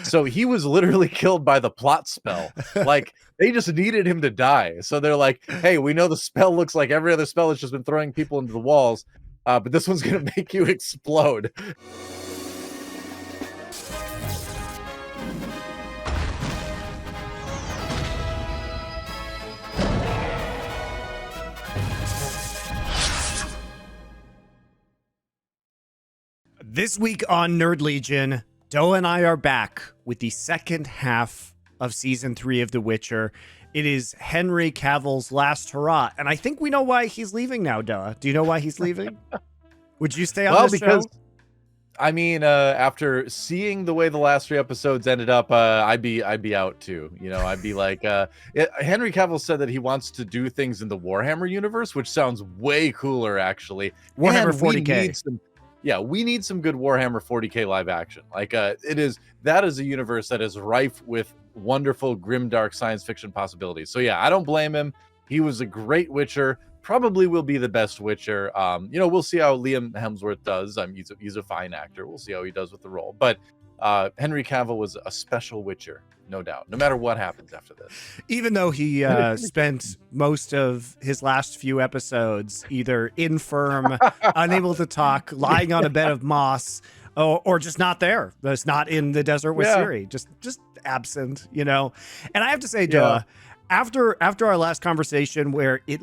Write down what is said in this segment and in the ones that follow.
So he was literally killed by the plot spell. Like, they just needed him to die. So they're like, hey, we know the spell looks like every other spell has just been throwing people into the walls, but this one's going to make you explode. This week on Nerd Legion, Doa and I are back with the second half of Season 3 of The Witcher. It is Henry Cavill's last hurrah, and I think we know why he's leaving now, Doa. Do you know why he's leaving? Would you stay on this show? I mean, after seeing the way the last 3 episodes ended up, I'd be out too. You know, I'd be like, Henry Cavill said that he wants to do things in the Warhammer universe, which sounds way cooler, actually. Warhammer 40K. We need some good Warhammer 40K live action. Like, that is a universe that is rife with wonderful, grimdark science fiction possibilities. So yeah, I don't blame him. He was a great Witcher. Probably will be the best Witcher. We'll see how Liam Hemsworth does. He's a fine actor. We'll see how he does with the role. But Henry Cavill was a special Witcher, no doubt, no matter what happens after this. Even though he spent most of his last few episodes either infirm, unable to talk, lying on a bed of moss, or just not there. Just not in the desert with Ciri. Just absent, you know. And I have to say, Doa, after our last conversation where it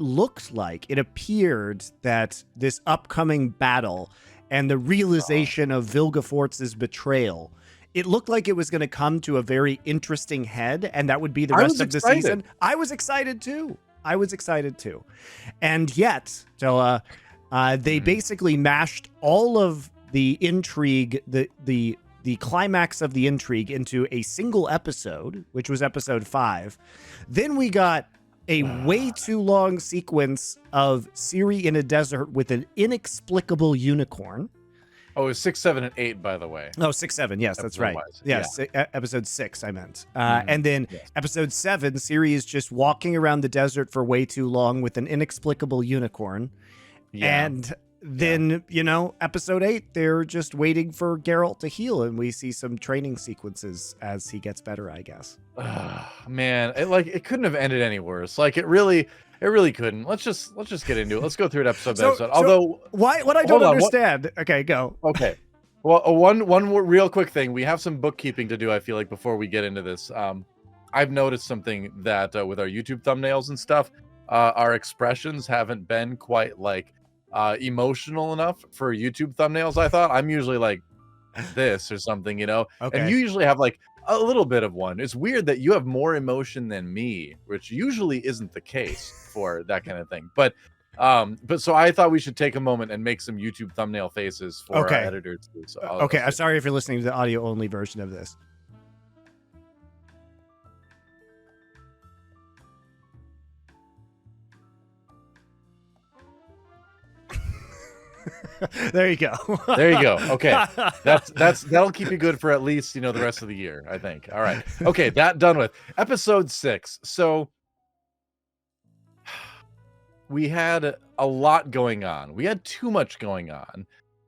appeared that this upcoming battle and the realization of Vilgefortz's betrayal, it looked like it was going to come to a very interesting head, and that would be the rest of the season. I was excited too. And yet, so they basically mashed all of the intrigue, the climax of the intrigue into a single episode, which was episode 5. Then we got a way too long sequence of Ciri in a desert with an inexplicable unicorn. Oh, it was 6, 7, and 8, by the way. Oh, 6, 7. Yes, that's right. Yes, episode 6, I meant. And then episode 7, Ciri is just walking around the desert for way too long with an inexplicable unicorn. Yeah. And then, episode 8, they're just waiting for Geralt to heal, and we see some training sequences as he gets better, I guess. Man, it couldn't have ended any worse. Like, it really couldn't. Let's just get into it. Let's go through it episode by episode. Although, what I don't understand. Okay, go. Okay. Well, one real quick thing. We have some bookkeeping to do, I feel like, before we get into this. I've noticed something that with our YouTube thumbnails and stuff, our expressions haven't been quite emotional enough for YouTube thumbnails. I thought I'm usually like this or something, Okay. And you usually have a little bit of one. It's weird that you have more emotion than me, which usually isn't the case for that kind of thing. But so I thought we should take a moment and make some YouTube thumbnail faces for our editors too. So I'm sorry if you're listening to the audio only version of this. There you go. Okay. That'll keep you good for at least, the rest of the year, I think. All right. Okay, that done with. Episode 6. So we had a lot going on. We had too much going on.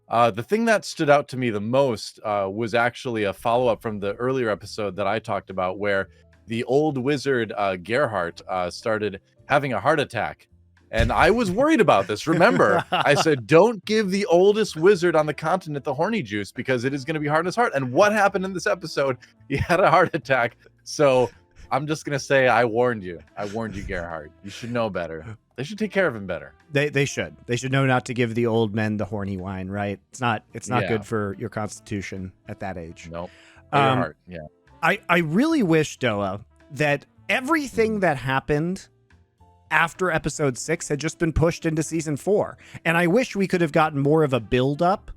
The thing that stood out to me the most was actually a follow-up from the earlier episode that I talked about, where the old wizard Geralt started having a heart attack. And I was worried about this. Remember, I said, don't give the oldest wizard on the continent the horny juice because it is going to be hard on his heart. And what happened in this episode? He had a heart attack. So I'm just going to say, I warned you, Geralt. You should know better. They should take care of him better. They should know not to give the old men the horny wine, right? It's not good for your constitution at that age. Nope. Your heart. Yeah. I really wish, Doa, that everything that happened after episode 6 had just been pushed into season 4. And I wish we could have gotten more of a build up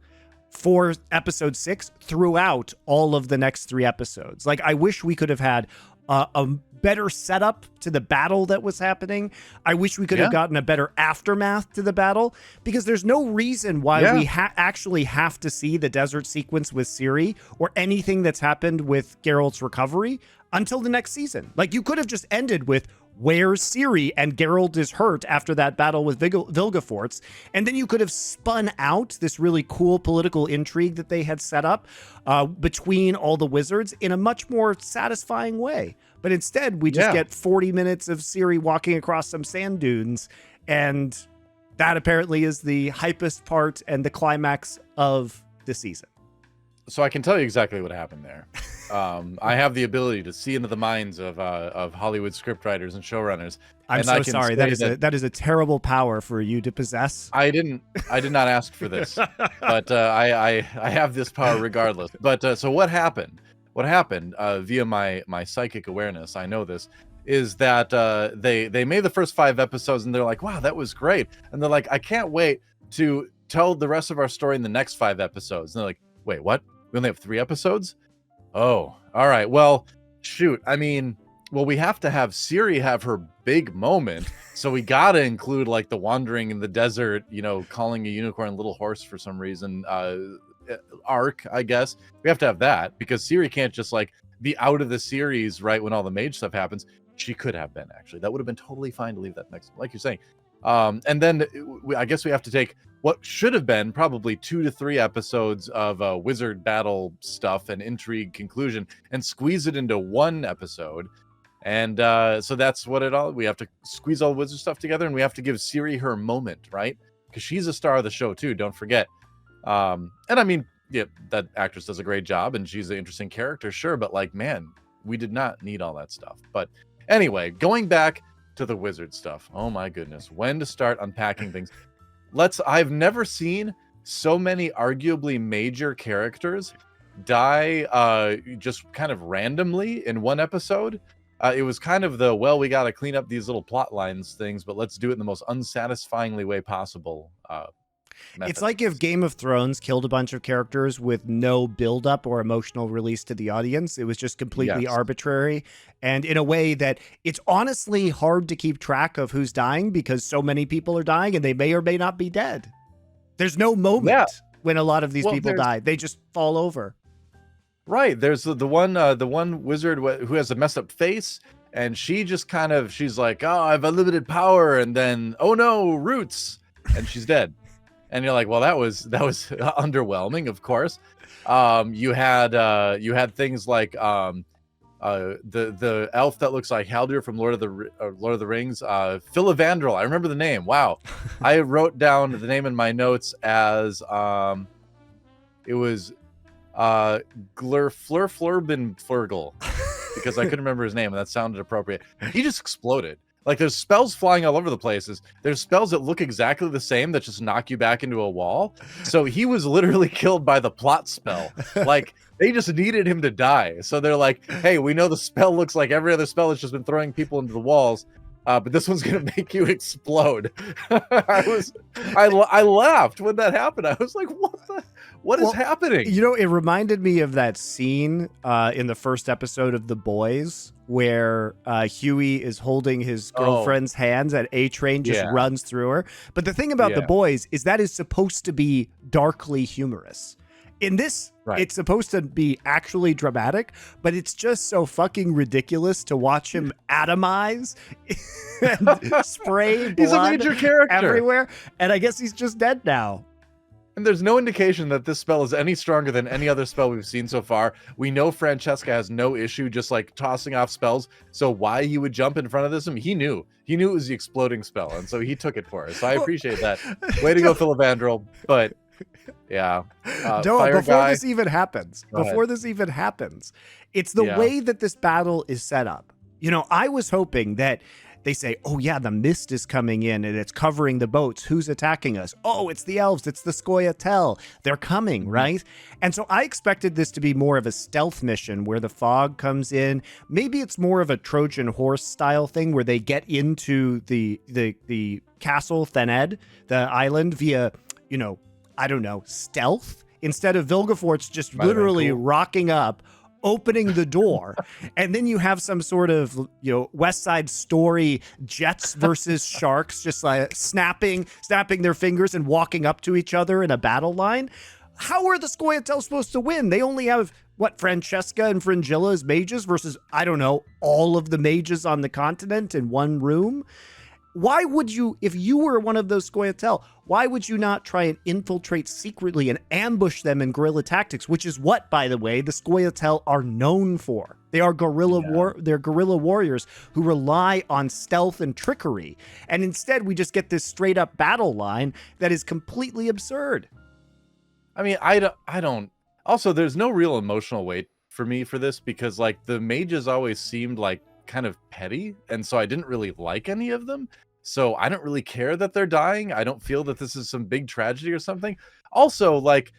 for episode 6 throughout all of the next 3 episodes. I wish we could have had a better setup to the battle that was happening. I wish we could have gotten a better aftermath to the battle, because there's no reason why we actually have to see the desert sequence with Ciri or anything that's happened with Geralt's recovery until the next season. You could have just ended with where's Ciri? And Geralt is hurt after that battle with Vilgefortz. And then you could have spun out this really cool political intrigue that they had set up between all the wizards in a much more satisfying way. But instead, we just get 40 minutes of Ciri walking across some sand dunes, and that apparently is the hypest part and the climax of the season. So I can tell you exactly what happened there. I have the ability to see into the minds of Hollywood scriptwriters and showrunners. I'm so sorry. That is a terrible power for you to possess. I did not ask for this, but I have this power regardless. But so what happened? What happened via my psychic awareness? I know this. Is that they made the first 5 episodes and they're like, wow, that was great. And they're like, I can't wait to tell the rest of our story in the next 5 episodes. And they're like, wait, what? We only have 3 episodes? Oh, all right. Well, shoot. I mean, we have to have Ciri have her big moment. So we got to include like the wandering in the desert, calling a unicorn little horse for some reason, arc, I guess. We have to have that because Ciri can't just like be out of the series right when all the mage stuff happens. She could have been, actually. That would have been totally fine to leave that next, like you're saying. And then I guess we have to take what should have been probably 2 to 3 episodes of wizard battle stuff and intrigue conclusion and squeeze it into 1 episode. And so that's what we have to squeeze all the wizard stuff together, and we have to give Ciri her moment, right? Because she's a star of the show too, don't forget. And I mean, yeah, that actress does a great job and she's an interesting character, sure, but like, man, we did not need all that stuff. But anyway, going back to the wizard stuff. Oh my goodness, when to start unpacking things. I've never seen so many arguably major characters die just kind of randomly in 1 episode. It was kind of we got to clean up these little plot lines things, but let's do it in the most unsatisfyingly way possible. It's like if Game of Thrones killed a bunch of characters with no buildup or emotional release to the audience. It was just completely arbitrary, and in a way that it's honestly hard to keep track of who's dying because so many people are dying and they may or may not be dead. There's no moment when a lot of these people die. They just fall over. Right. There's the one wizard who has a messed up face, and she just she's like, oh, I have unlimited power, and then, oh no, roots, and she's dead. And you're like, well, that was underwhelming, of course. You had things like the elf that looks like Haldir from Lord of the Rings, Filavandrel. I remember the name. Wow. I wrote down the name in my notes as it was Glurflurbin Flurgle, because I couldn't remember his name and that sounded appropriate. He just exploded. Like, there's spells flying all over the places. There's spells that look exactly the same that just knock you back into a wall. So he was literally killed by the plot spell. Like, they just needed him to die. So they're like, hey, we know the spell looks like every other spell that's just been throwing people into the walls, but this one's going to make you explode. I laughed when that happened. I was like, what is happening? It reminded me of that scene in the first episode of The Boys where Huey is holding his girlfriend's hands and A-Train just runs through her. But the thing about The Boys is that is supposed to be darkly humorous. In this, it's supposed to be actually dramatic, but it's just so fucking ridiculous to watch him atomize and spray blood he's a major character everywhere. And I guess he's just dead now. And there's no indication that this spell is any stronger than any other spell we've seen so far. We know Francesca has no issue just like tossing off spells. So why he would jump in front of this? He knew it was the exploding spell. And so he took it for us. So I appreciate that. Way to go, Filavandrel. But yeah. Before this even happens, it's the way that this battle is set up. I was hoping that they say, oh yeah, the mist is coming in and it's covering the boats. Who's attacking us? Oh, it's the elves. It's the Scoia'tael. They're coming, right? And so I expected this to be more of a stealth mission where the fog comes in. Maybe it's more of a Trojan horse style thing where they get into the castle Thanedd, the island, via, I don't know, stealth, instead of Vilgefortz just literally rocking up, opening the door, and then you have some sort of West Side Story Jets versus Sharks just like snapping their fingers and walking up to each other in a battle line. how are the Scoia'tael supposed to win? They only have, what, Francesca and Fringilla as mages versus, I don't know, all of the mages on the continent in one room? Why would you, if you were one of those Scoia'tael, why would you not try and infiltrate secretly and ambush them in guerrilla tactics, which is what, by the way, the Scoia'tael are known for. They are they're guerrilla warriors who rely on stealth and trickery. And instead, we just get this straight up battle line that is completely absurd. I mean, I don't. Also, there's no real emotional weight for me for this because, like, the mages always seemed like kind of petty, and so I didn't really like any of them. So I don't really care that they're dying. I don't feel that this is some big tragedy or something. Also, like,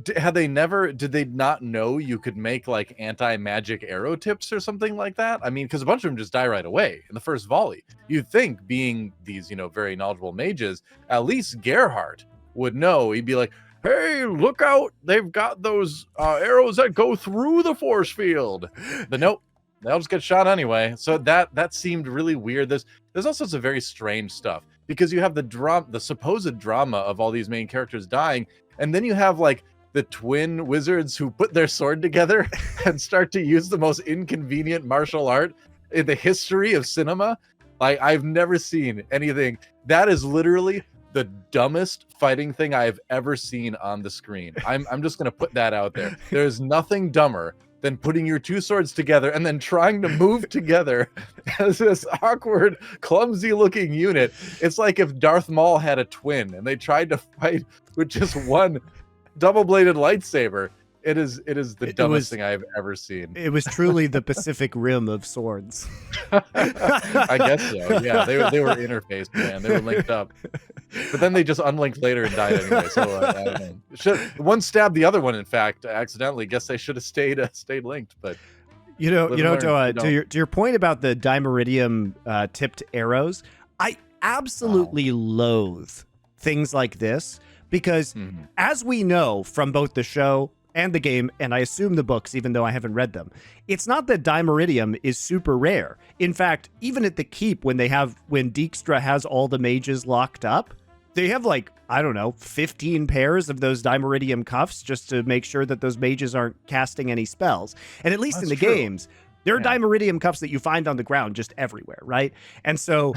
did they not know you could make like anti-magic arrow tips or something like that? I mean, because a bunch of them just die right away in the first volley. You'd think, being these, very knowledgeable mages, at least Geralt would know. He'd be like, hey, look out, they've got those arrows that go through the force field. But nope, they'll just get shot anyway. So that seemed really weird. There's all sorts of very strange stuff because you have the supposed drama of all these main characters dying, and then you have like the twin wizards who put their sword together and start to use the most inconvenient martial art in the history of cinema. Like, I've never seen anything that is literally the dumbest fighting thing I've ever seen on the screen. I'm just gonna put that out there. There's nothing dumber than putting your two swords together and then trying to move together as this awkward, clumsy-looking unit. It's like if Darth Maul had a twin and they tried to fight with just one double-bladed lightsaber. It is the dumbest thing I've ever seen. It was truly the Pacific Rim of swords. I guess so. Yeah, they were interfaced, man. They were linked up, but then they just unlinked later and died anyway. So I don't know. One stabbed the other one. In fact, accidentally. Guess they should have stayed linked. But to your point about the dimeridium tipped arrows, I absolutely loathe things like this because, as we know from both the show and the game, and I assume the books, even though I haven't read them, it's not that dimeridium is super rare. In fact, even at the keep, when Dijkstra has all the mages locked up, they have like, I don't know, 15 pairs of those dimeridium cuffs just to make sure that those mages aren't casting any spells. And at least in the games, there are dimeridium cuffs that you find on the ground just everywhere, right? And so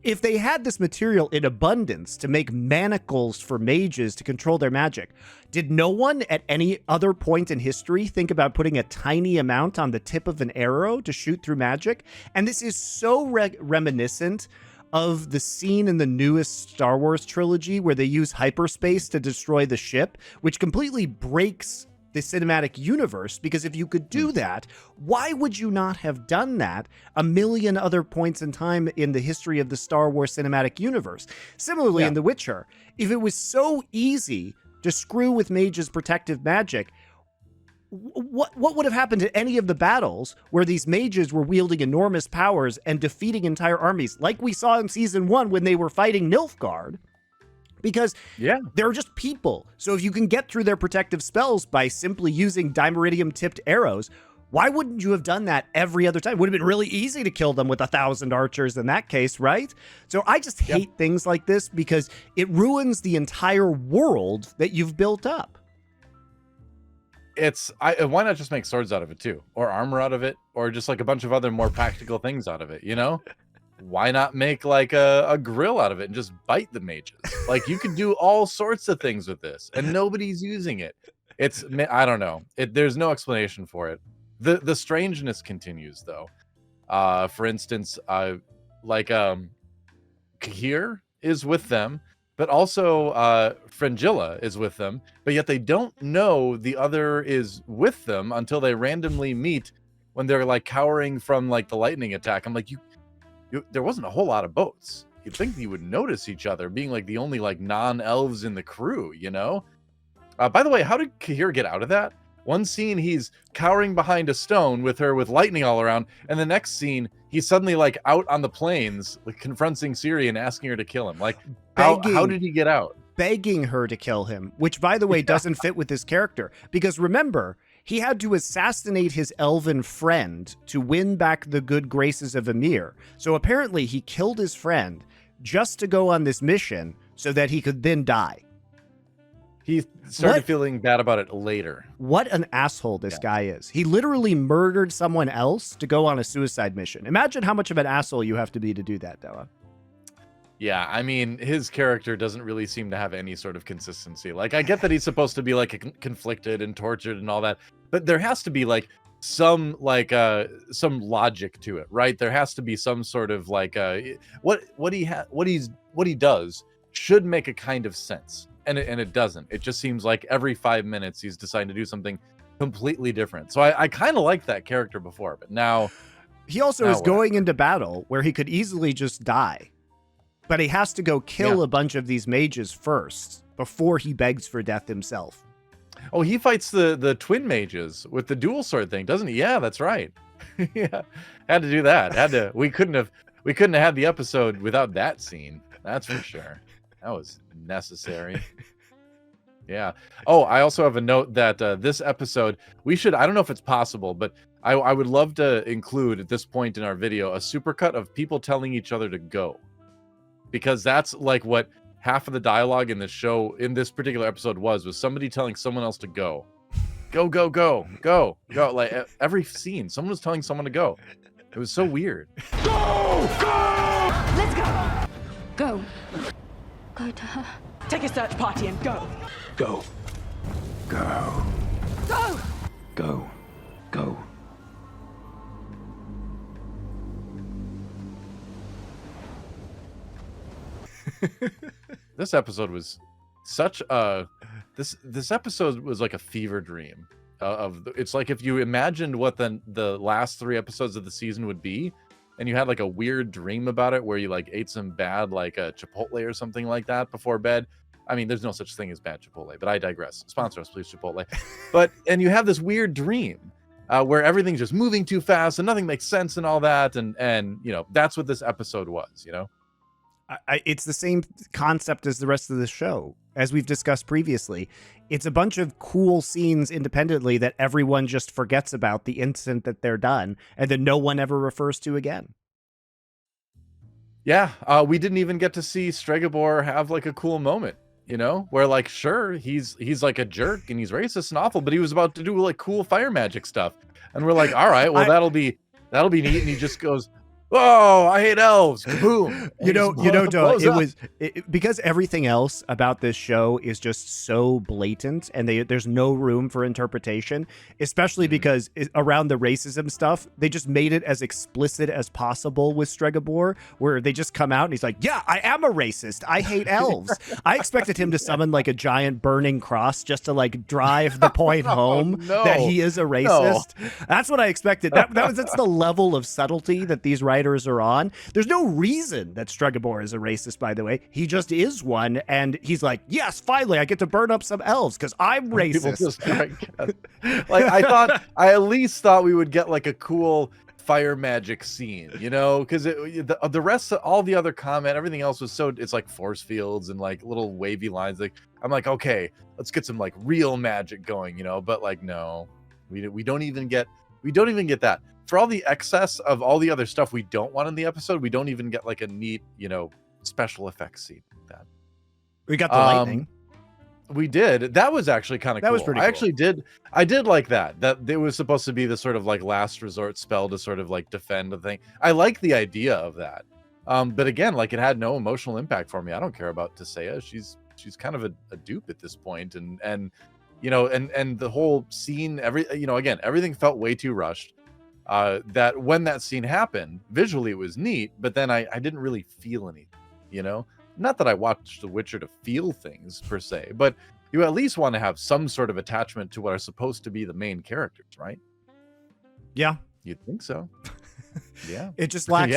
if they had this material in abundance to make manacles for mages to control their magic, did no one at any other point in history think about putting a tiny amount on the tip of an arrow to shoot through magic? And this is so reminiscent of the scene in the newest Star Wars trilogy where they use hyperspace to destroy the ship, which completely breaks the cinematic universe, because if you could do that, why would you not have done that a million other points in time in the history of the Star Wars cinematic universe? Similarly, in The Witcher, if it was so easy to screw with mages' protective magic, what would have happened to any of the battles where these mages were wielding enormous powers and defeating entire armies, like we saw in season 1 when they were fighting Nilfgaard? Because they're just people. So if you can get through their protective spells by simply using dimeridium-tipped arrows, why wouldn't you have done that every other time? It would have been really easy to kill them with 1,000 archers in that case, right? So I just hate things like this because it ruins the entire world that you've built up. Why not just make swords out of it too? Or armor out of it? Or just like a bunch of other more practical things out of it, Why not make like a grill out of it and just bite the mages? Like, you could do all sorts of things with this and nobody's using it. I don't know. There's no explanation for it. The strangeness continues though. For instance, Cahir is with them, but also Fringilla is with them, but yet they don't know the other is with them until they randomly meet when they're like cowering from like the lightning attack. I'm like, there wasn't a whole lot of boats. You'd think you would notice each other, being like the only like non-elves in the crew, By the way, how did Cahir get out of that? One scene, he's cowering behind a stone with her with lightning all around, and the next scene, he's suddenly like out on the plains, like confronting Ciri and asking her to kill him. Like, how did he get out? Begging her to kill him, which, by the way, doesn't fit with his character. Because remember, he had to assassinate his elven friend to win back the good graces of Emir. So apparently he killed his friend just to go on this mission so that he could then die. He started What? feeling bad about it later. What an asshole this Yeah. guy is. He literally murdered someone else to go on a suicide mission. Imagine how much of an asshole you have to be to do that, Noah. Yeah, I mean, his character doesn't really seem to have any sort of consistency. Like, I get that he's supposed to be like conflicted and tortured and all that, but there has to be like some logic to it, right? There has to be some sort of like what he does should make a kind of sense, and it doesn't. It just seems like every 5 minutes he's deciding to do something completely different. So I kind of liked that character before, but now he also is going into battle where he could easily just die. But he has to go kill a bunch of these mages first before he begs for death himself. Oh, he fights the twin mages with the dual sword thing, doesn't he? Yeah, that's right. Yeah, had to do that. We couldn't have had the episode without that scene. That's for sure. That was necessary. Yeah. Oh, I also have a note that this episode, I don't know if it's possible, but I would love to include at this point in our video a supercut of people telling each other to go. Because that's like what half of the dialogue in this show, in this particular episode was somebody telling someone else to go. Go, go, go, go, go. Like every scene, someone was telling someone to go. It was so weird. Go! Go! Let's go! Go. Go to her. Take a search party and go. Go. Go. Go! Go. Go. This episode was such a this episode was like a fever dream it's like if you imagined what the last 3 episodes of the season would be, and you had like a weird dream about it where you like ate some bad like a Chipotle or something like that before bed. I mean, there's no such thing as bad Chipotle, but I digress. Sponsor us, please, Chipotle. And you have this weird dream where everything's just moving too fast and nothing makes sense and all that, and you know, that's what this episode was, you know. It's the same concept as the rest of the show. As we've discussed previously, it's a bunch of cool scenes independently that everyone just forgets about the instant that they're done, and then no one ever refers to again. Yeah, we didn't even get to see Stregobor have like a cool moment, you know, where like, sure, he's like a jerk and he's racist and awful, but he was about to do like cool fire magic stuff, and we're like, all right, well, that'll be neat, and he just goes, "Oh, I hate elves!" Kaboom! Because everything else about this show is just so blatant, and there's no room for interpretation. Especially because around the racism stuff, they just made it as explicit as possible with Stregobor, where they just come out and he's like, "Yeah, I am a racist. I hate elves." I expected him to summon like a giant burning cross just to like drive the point home that he is a racist. No. That's what I expected. That's the level of subtlety that these writers are on. There's no reason that Stregobor is a racist, by the way. He just is one, and he's like, yes, finally I get to burn up some elves because I'm racist. I at least thought we would get like a cool fire magic scene, you know, because the rest of all the other comment, everything else was it's like force fields and like little wavy lines. Like I'm like, okay, let's get some like real magic going, you know, but like no, we don't even get that. For all the excess of all the other stuff we don't want in the episode, we don't even get like a neat, you know, special effects scene like that. We got the lightning. We did. That was actually kind of cool. That was pretty cool. I did like that. That it was supposed to be the sort of like last resort spell to sort of like defend the thing. I like the idea of that. But again, like it had no emotional impact for me. I don't care about Tisea. She's kind of a dupe at this point. And you know, and the whole scene, everything felt way too rushed. That when that scene happened, visually it was neat, but then I didn't really feel anything, you know? Not that I watched The Witcher to feel things per se, but you at least want to have some sort of attachment to what are supposed to be the main characters, right? Yeah. You'd think so. Yeah. It just lacks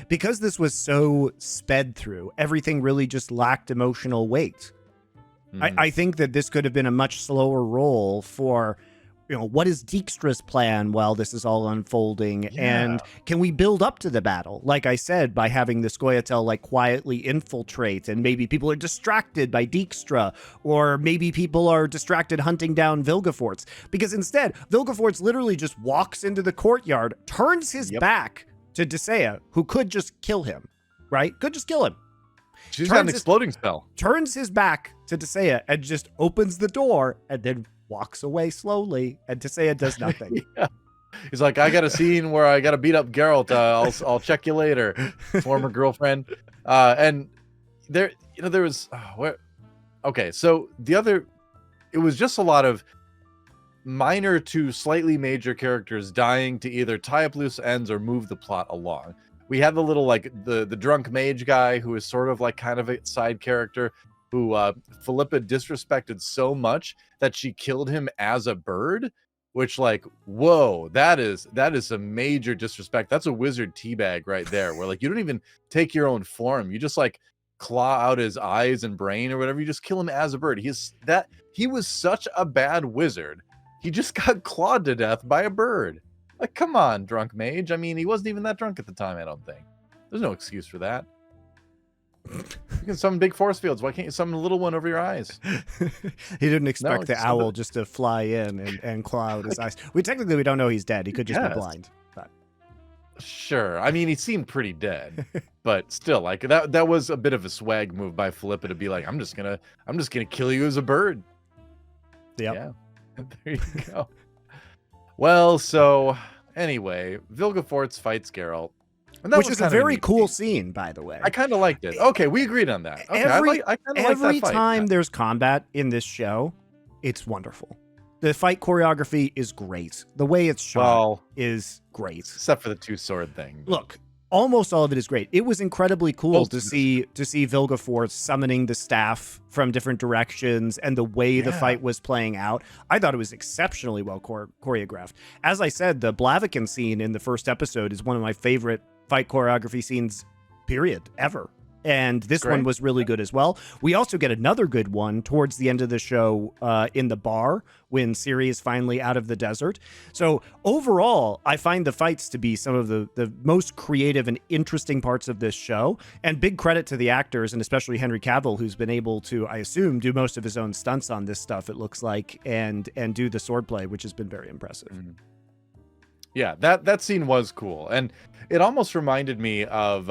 because this was so sped through, everything really just lacked emotional weight. I think that this could have been a much slower role for, you know, what is Dijkstra's plan while this is all unfolding? Yeah. And can we build up to the battle? Like I said, by having the Scoia'tael like quietly infiltrate, and maybe people are distracted by Dijkstra, or maybe people are distracted hunting down Vilgefortz. Because instead, Vilgefortz literally just walks into the courtyard, turns his back to Tisea, who could just kill him, right? Could just kill him. She's got an exploding spell. Turns his back to Tissaia and just opens the door and then walks away slowly. And Tissaia does nothing. Yeah. He's like, I got a scene where I got to beat up Geralt. I'll check you later, former girlfriend. And there was okay. So it was just a lot of minor to slightly major characters dying to either tie up loose ends or move the plot along. We had the little like the drunk mage guy who is sort of like kind of a side character who Philippa disrespected so much that she killed him as a bird. Which, like, whoa, that is some major disrespect. That's a wizard teabag right there, where like you don't even take your own form. You just like claw out his eyes and brain or whatever. You just kill him as a bird. He was such a bad wizard. He just got clawed to death by a bird. Like, come on, drunk mage. I mean, he wasn't even that drunk at the time, I don't think. There's no excuse for that. You can summon big force fields. Why can't you summon a little one over your eyes? He didn't expect the owl just to fly in and claw out his eyes. We don't know he's dead. He could just be blind. But. Sure. I mean, he seemed pretty dead, but still, like that was a bit of a swag move by Philippa to be like, I'm just gonna kill you as a bird. Yep. Yeah. There you go. Well, so anyway, Vilgefortz fights Geralt. Which is a very cool scene, by the way. I kind of liked it. Okay, we agreed on that. Okay, every time there's combat in this show, it's wonderful. The fight choreography is great. The way it's shot is great. Except for the two-sword thing. Look, almost all of it is great. It was incredibly cool to see Vilgefortz summoning the staff from different directions and the way the fight was playing out. I thought it was exceptionally well choreographed. As I said, the Blaviken scene in the first episode is one of my favorite fight choreography scenes, period, ever. And this one was really good as well. We also get another good one towards the end of the show in the bar when Ciri is finally out of the desert. So overall, I find the fights to be some of the most creative and interesting parts of this show. And big credit to the actors, and especially Henry Cavill, who's been able to, I assume, do most of his own stunts on this stuff, it looks like, and do the swordplay, which has been very impressive. Mm-hmm. Yeah, that scene was cool. And it almost reminded me of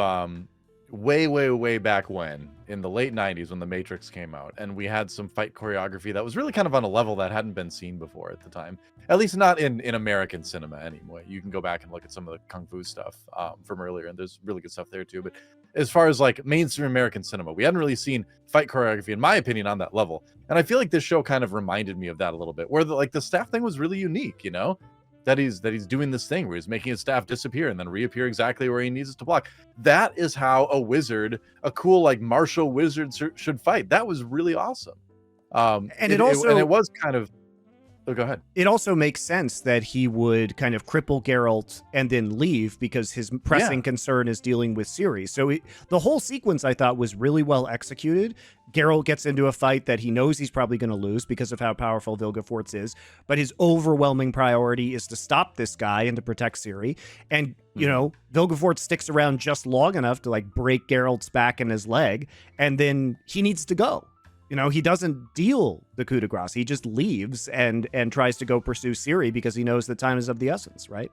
way back when, in the late 90s when The Matrix came out, and we had some fight choreography that was really kind of on a level that hadn't been seen before at the time. At least not in American cinema anyway. You can go back and look at some of the Kung Fu stuff from earlier, and there's really good stuff there too. But as far as like mainstream American cinema, we hadn't really seen fight choreography, in my opinion, on that level. And I feel like this show kind of reminded me of that a little bit, where the staff thing was really unique, you know? That he's doing this thing where he's making his staff disappear and then reappear exactly where he needs it to block. That is how a cool like martial wizard should fight. That was really awesome. And it was kind of. Oh, go ahead. It also makes sense that he would kind of cripple Geralt and then leave because his pressing concern is dealing with Ciri. So the whole sequence, I thought, was really well executed. Geralt gets into a fight that he knows he's probably going to lose because of how powerful Vilgefortz is, but his overwhelming priority is to stop this guy and to protect Ciri. And, you know, Vilgefortz sticks around just long enough to like break Geralt's back and his leg, and then he needs to go. You know, he doesn't deal the coup de grace. He just leaves and tries to go pursue Ciri because he knows that time is of the essence, right?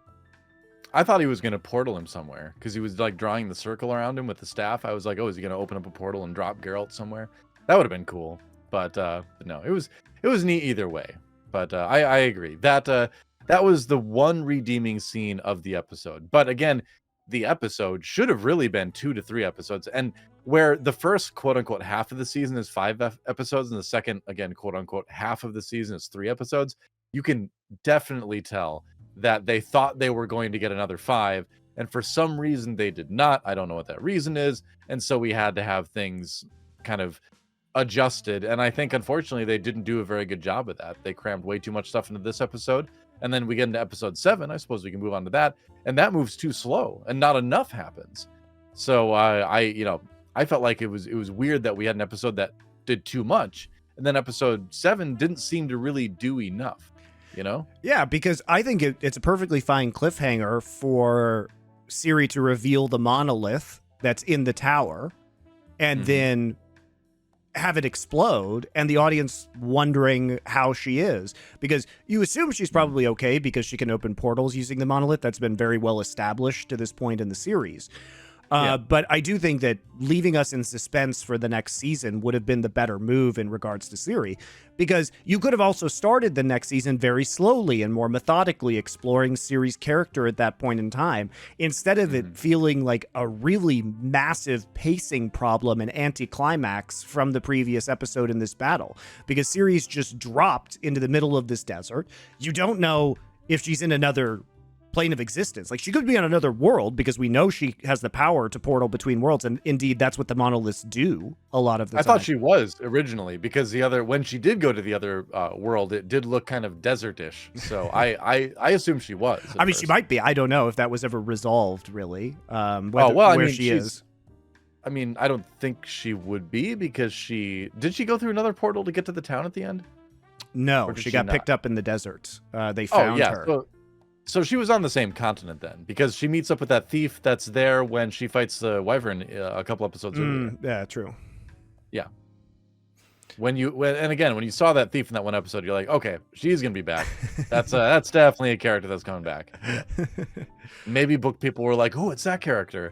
I thought he was going to portal him somewhere because he was like drawing the circle around him with the staff. I was like, oh, is he going to open up a portal and drop Geralt somewhere? That would have been cool. But no, it was neat either way. But I agree. That was the one redeeming scene of the episode. But again, the episode should have really been 2 to 3 episodes. And where the first quote unquote half of the season is 5 episodes and the second, again, quote unquote half of the season is 3 episodes, you can definitely tell that they thought they were going to get another 5. And for some reason they did not. I don't know what that reason is. And so we had to have things kind of adjusted. And I think, unfortunately, they didn't do a very good job of that. They crammed way too much stuff into this episode. And then we get into episode 7. I suppose we can move on to that. And that moves too slow and not enough happens. So I felt like it was weird that we had an episode that did too much. And then episode 7 didn't seem to really do enough, you know? Yeah, because I think it's a perfectly fine cliffhanger for Ciri to reveal the monolith that's in the tower and then have it explode and the audience wondering how she is, because you assume she's probably okay because she can open portals using the monolith. That's been very well established to this point in the series. But I do think that leaving us in suspense for the next season would have been the better move in regards to Ciri, because you could have also started the next season very slowly and more methodically exploring Ciri's character at that point in time, instead of it feeling like a really massive pacing problem and anticlimax from the previous episode in this battle, because Ciri's just dropped into the middle of this desert. You don't know if she's in another plane of existence. Like, she could be on another world, because we know she has the power to portal between worlds, and indeed that's what the monoliths do a lot of the time. I thought she was originally, because when she did go to the other world, it did look kind of desertish. So I assume she was. I mean, she might be. I don't know if that was ever resolved, really. Where she is. I mean, I don't think she would be, because did she go through another portal to get to the town at the end? No, she got picked up in the desert. They found her. So she was on the same continent then, because she meets up with that thief that's there when she fights the wyvern a couple episodes earlier. Yeah, true. Yeah. When you saw that thief in that one episode, you're like, okay, she's gonna be back. That's definitely a character that's coming back. Maybe book people were like, oh, it's that character.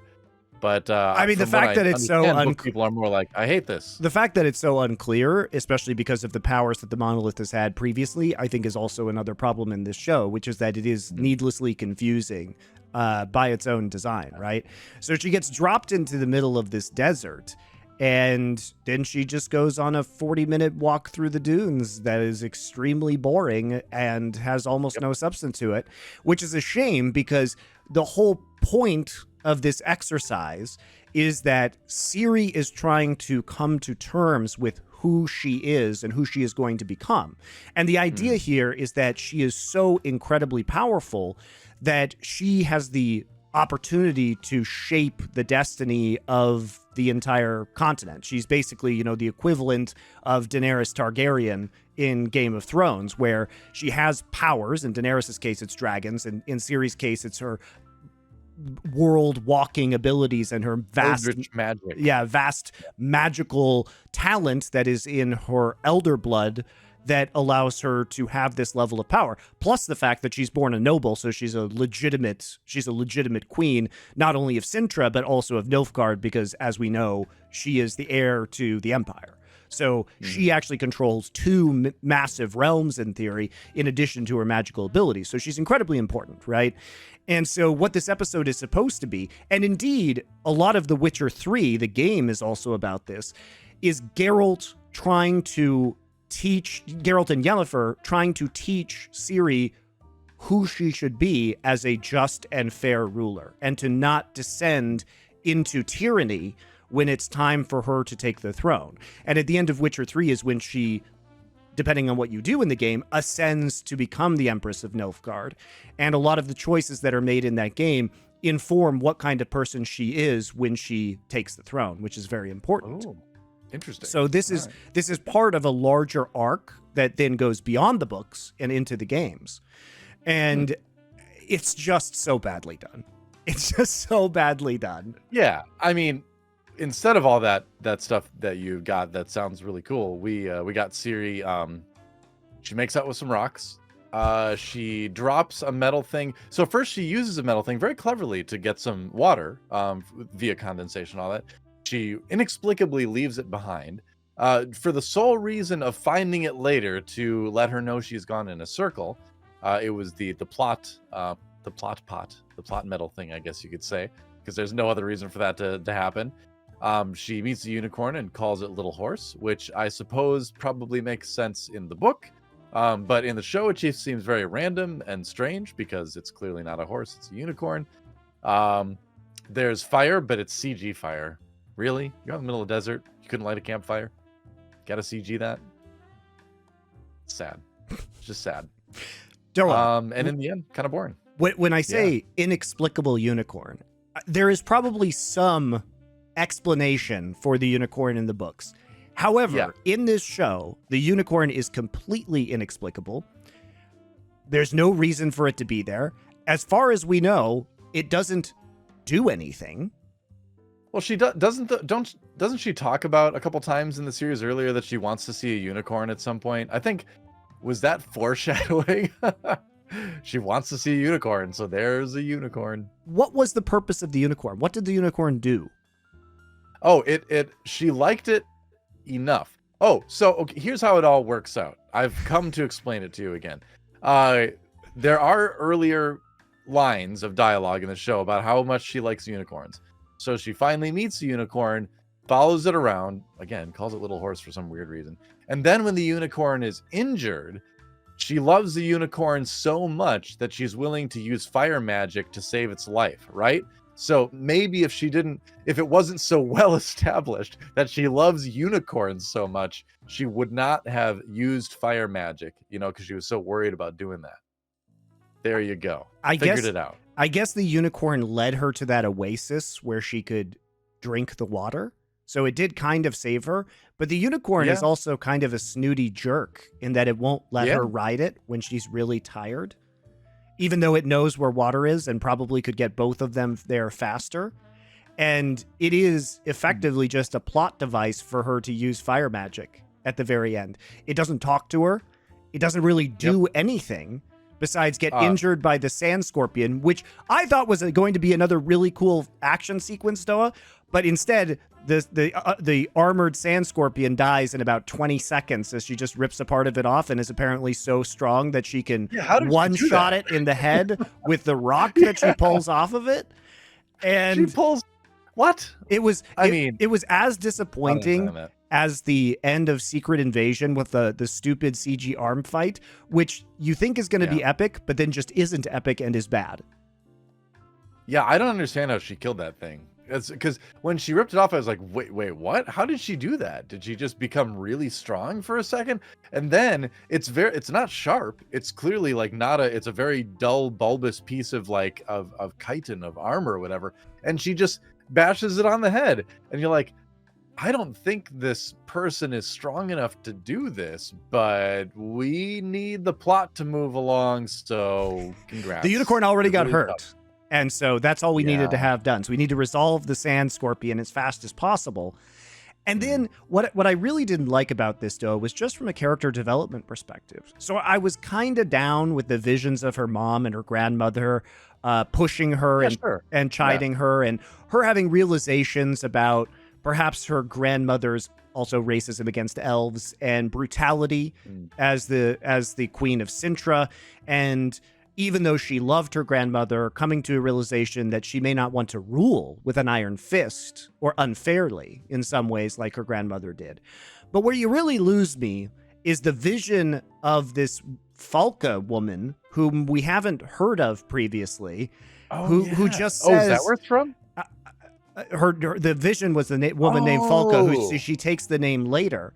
But I mean, the fact that it's so people are more like, I hate this. The fact that it's so unclear, especially because of the powers that the monolith has had previously, I think is also another problem in this show, which is that it is needlessly confusing by its own design, right? So she gets dropped into the middle of this desert, and then she just goes on a 40-minute walk through the dunes that is extremely boring and has almost no substance to it, which is a shame, because the whole point of this exercise is that Ciri is trying to come to terms with who she is and who she is going to become. And the idea here is that she is so incredibly powerful that she has the opportunity to shape the destiny of the entire continent. She's basically, the equivalent of Daenerys Targaryen in Game of Thrones, where she has powers. In Daenerys' case, it's dragons, and in Ciri's case, it's her world walking abilities and her vast magical talent that is in her elder blood that allows her to have this level of power, plus the fact that she's born a noble, so she's a legitimate queen, not only of Sintra but also of Nilfgaard, because as we know, she is the heir to the empire. So she actually controls two massive realms in theory, in addition to her magical abilities. So she's incredibly important, right? And so what this episode is supposed to be, and indeed a lot of The Witcher 3, the game, is also about this, is Geralt and Yennefer trying to teach Ciri who she should be as a just and fair ruler, and to not descend into tyranny when it's time for her to take the throne. And at the end of Witcher 3 is when she, depending on what you do in the game, ascends to become the Empress of Nilfgaard. And a lot of the choices that are made in that game inform what kind of person she is when she takes the throne, which is very important. Oh, interesting. So this is part of a larger arc that then goes beyond the books and into the games. And it's just so badly done. It's just so badly done. Yeah, I mean, instead of all that stuff that you got that sounds really cool, we got Ciri. She makes out with some rocks. She drops a metal thing. So first she uses a metal thing very cleverly to get some water via condensation, all that. She inexplicably leaves it behind for the sole reason of finding it later to let her know she's gone in a circle. It was the plot metal thing, I guess you could say, because there's no other reason for that to happen. She meets a unicorn and calls it Little Horse, which I suppose probably makes sense in the book. But in the show, it just seems very random and strange because it's clearly not a horse, it's a unicorn. There's fire, but it's CG fire. Really? You're out in the middle of the desert? You couldn't light a campfire? Gotta CG that? Sad. It's just sad. And in the end, kind of boring. When I say inexplicable unicorn, there is probably some explanation for the unicorn in the books. However, in this show, the unicorn is completely inexplicable. There's no reason for it to be there. As far as we know, it doesn't do anything. Well, she doesn't she talk about a couple times in the series earlier that she wants to see a unicorn at some point? I think, was that foreshadowing? She wants to see a unicorn, so there's a unicorn. What was the purpose of the unicorn? What did the unicorn do? Oh, she liked it enough. Oh, so okay, here's how it all works out. I've come to explain it to you again. There are earlier lines of dialogue in the show about how much she likes unicorns. So she finally meets the unicorn, follows it around, again, calls it Little Horse for some weird reason. And then when the unicorn is injured, she loves the unicorn so much that she's willing to use fire magic to save its life, right? So maybe if it wasn't so well established that she loves unicorns so much, she would not have used fire magic, because she was so worried about doing that. There you go. Figured it out. I guess the unicorn led her to that oasis where she could drink the water. So it did kind of save her. But the unicorn is also kind of a snooty jerk in that it won't let her ride it when she's really tired, even though it knows where water is and probably could get both of them there faster. And it is effectively just a plot device for her to use fire magic at the very end. It doesn't talk to her. It doesn't really do anything besides get injured by the sand scorpion, which I thought was going to be another really cool action sequence, Noah. But instead, the armored sand scorpion dies in about 20 seconds as she just rips a part of it off and is apparently so strong that she can one-shot it in the head with the rock that she pulls off of it. And she pulls what? It was as disappointing as the end of Secret Invasion with the stupid CG arm fight, which you think is going to be epic, but then just isn't epic and is bad. Yeah, I don't understand how she killed that thing. It's because when she ripped it off, I was like, wait, what? How did she do that? Did she just become really strong for a second? And then it's not sharp. It's clearly like it's a very dull, bulbous piece of chitin, of armor or whatever. And she just bashes it on the head. And you're like, I don't think this person is strong enough to do this, but we need the plot to move along. So congrats. The unicorn already got hurt. And so that's all we needed to have done. So we need to resolve the sand scorpion as fast as possible. And then what I really didn't like about this, though, was just from a character development perspective. So I was kind of down with the visions of her mom and her grandmother pushing her and chiding her, and her having realizations about perhaps her grandmother's also racism against elves and brutality as the queen of Sintra. And even though she loved her grandmother, coming to a realization that she may not want to rule with an iron fist or unfairly in some ways like her grandmother did. But where you really lose me is the vision of this Falca woman whom we haven't heard of previously, who just says... Oh, is that where it's from? The vision was the woman named Falca, who she takes the name later.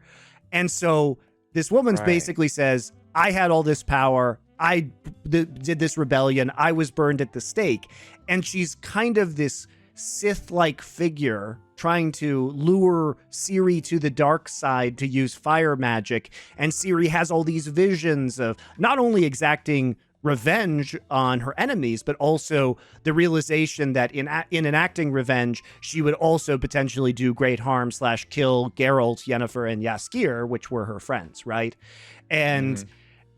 And so this woman basically says, I had all this power, I did this rebellion, I was burned at the stake. And she's kind of this Sith-like figure trying to lure Ciri to the dark side to use fire magic. And Ciri has all these visions of not only exacting revenge on her enemies, but also the realization that in enacting revenge, she would also potentially do great harm / kill Geralt, Yennefer, and Jaskier, which were her friends, right? And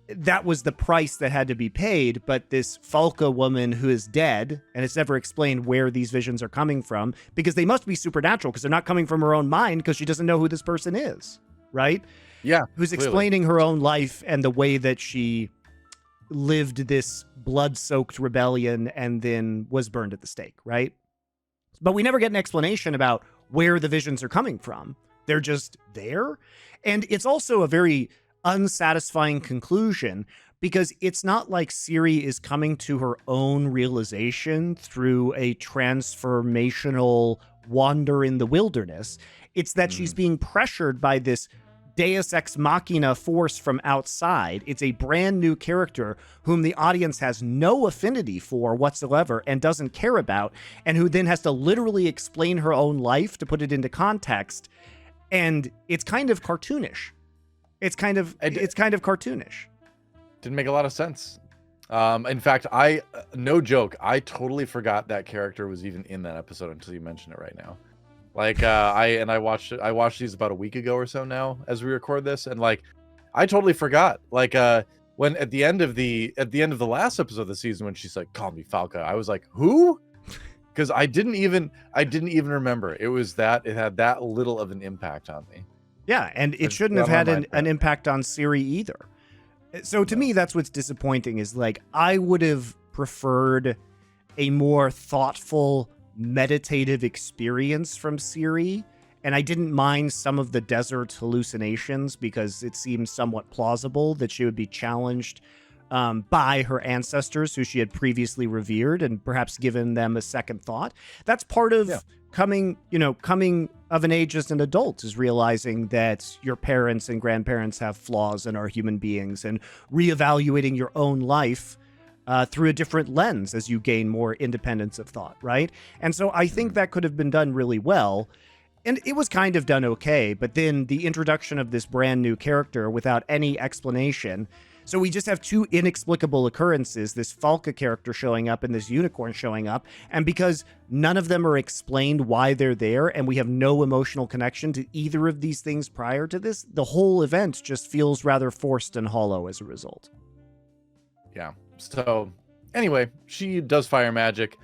that was the price that had to be paid. But this Falca woman who is dead, and it's never explained where these visions are coming from, because they must be supernatural, because they're not coming from her own mind, because she doesn't know who this person is, right? Yeah. Who's clearly explaining her own life and the way that she lived this blood-soaked rebellion and then was burned at the stake, right? But we never get an explanation about where the visions are coming from. They're just there. And it's also a very unsatisfying conclusion, because it's not like Ciri is coming to her own realization through a transformational wander in the wilderness. It's that she's being pressured by this Deus Ex Machina force from outside. It's a brand new character whom the audience has no affinity for whatsoever and doesn't care about, and who then has to literally explain her own life to put it into context. And it's kind of cartoonish. It's kind of cartoonish. Didn't make a lot of sense. In fact, no joke, I totally forgot that character was even in that episode until you mention it right now. Like I watched these about a week ago or so now as we record this, and like I totally forgot. Like when at the end of the last episode of the season, when she's like, "Call me Falca," I was like, "Who?" Because I didn't even remember. It had that little of an impact on me. Yeah, and it It's shouldn't have not had on my an impact on Ciri either. So to me, that's what's disappointing, is like, I would have preferred a more thoughtful, meditative experience from Ciri, and I didn't mind some of the desert hallucinations because it seemed somewhat plausible that she would be challenged by her ancestors who she had previously revered and perhaps given them a second thought. That's part of coming of an age as an adult, is realizing that your parents and grandparents have flaws and are human beings, and reevaluating your own life through a different lens as you gain more independence of thought, right? And so I think that could have been done really well. And it was kind of done okay, but then the introduction of this brand new character without any explanation. So we just have two inexplicable occurrences, this Falca character showing up and this unicorn showing up. And because none of them are explained why they're there, and we have no emotional connection to either of these things prior to this, the whole event just feels rather forced and hollow as a result. Yeah. So anyway, she does fire magic.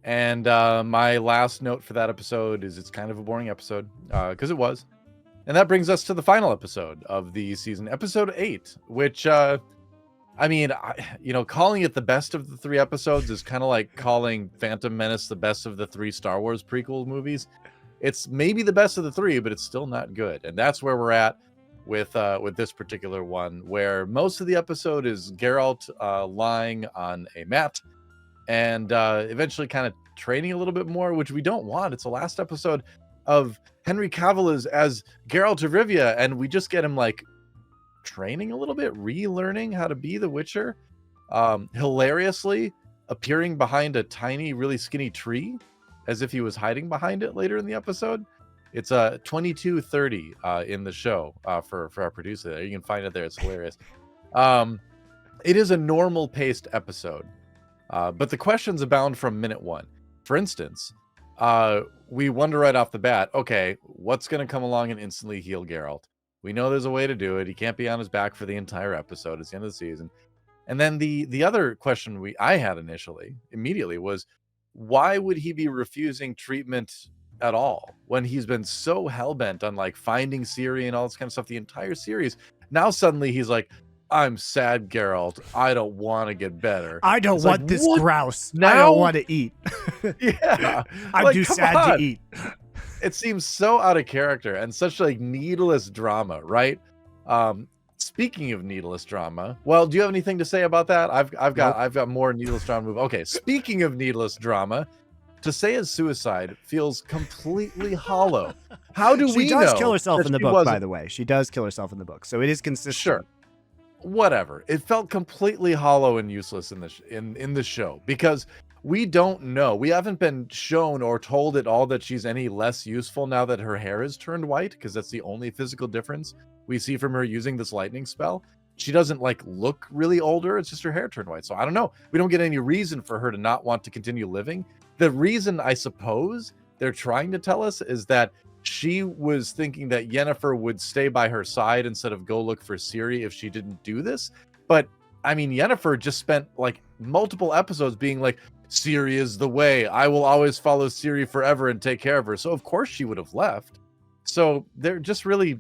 And my last note for that episode is it's kind of a boring episode, because it was. And that brings us to the final episode of the season, episode 8, which, calling it the best of the 3 episodes is kind of like calling Phantom Menace the best of the 3 Star Wars prequel movies. It's maybe the best of the 3, but it's still not good. And that's where we're at with this particular one, where most of the episode is Geralt lying on a mat and eventually kind of training a little bit more, which we don't want. It's the last episode of Henry Cavill as Geralt of Rivia, and we just get him like training a little bit, relearning how to be the Witcher, hilariously appearing behind a tiny, really skinny tree as if he was hiding behind it later in the episode. It's 22:30 in the show for our producer there. You can find it there. It's hilarious. It is a normal paced episode. But the questions abound from minute 1. For instance, we wonder right off the bat, okay, what's going to come along and instantly heal Geralt? We know there's a way to do it. He can't be on his back for the entire episode. It's the end of the season. And then the other question I had immediately was, why would he be refusing treatment at all when he's been so hell-bent on like finding Ciri and all this kind of stuff the entire series? Now suddenly he's like, I'm sad, Geralt. I don't want to get better. I don't want like, this what? grouse. Now? I don't want to eat. Yeah. I'm like, too come sad on. to eat. It seems so out of character and such like needless drama, right? Speaking of needless drama, well, do you have anything to say about that? I've got more needless drama. Okay, speaking of needless drama, Tesea's suicide feels completely hollow. How do we know? She does kill herself in the she book, wasn't- by the way. She does kill herself in the book, so it is consistent. Sure. Whatever. It felt completely hollow and useless in the show because we don't know. We haven't been shown or told at all that she's any less useful now that her hair is turned white, because that's the only physical difference we see from her using this lightning spell. She doesn't like look really older. It's just her hair turned white. So I don't know. We don't get any reason for her to not want to continue living. The reason, I suppose, they're trying to tell us is that she was thinking that Yennefer would stay by her side instead of go look for Ciri if she didn't do this. But I mean, Yennefer just spent like multiple episodes being like, Ciri is the way. I will always follow Ciri forever and take care of her. So of course she would have left. So they're just really,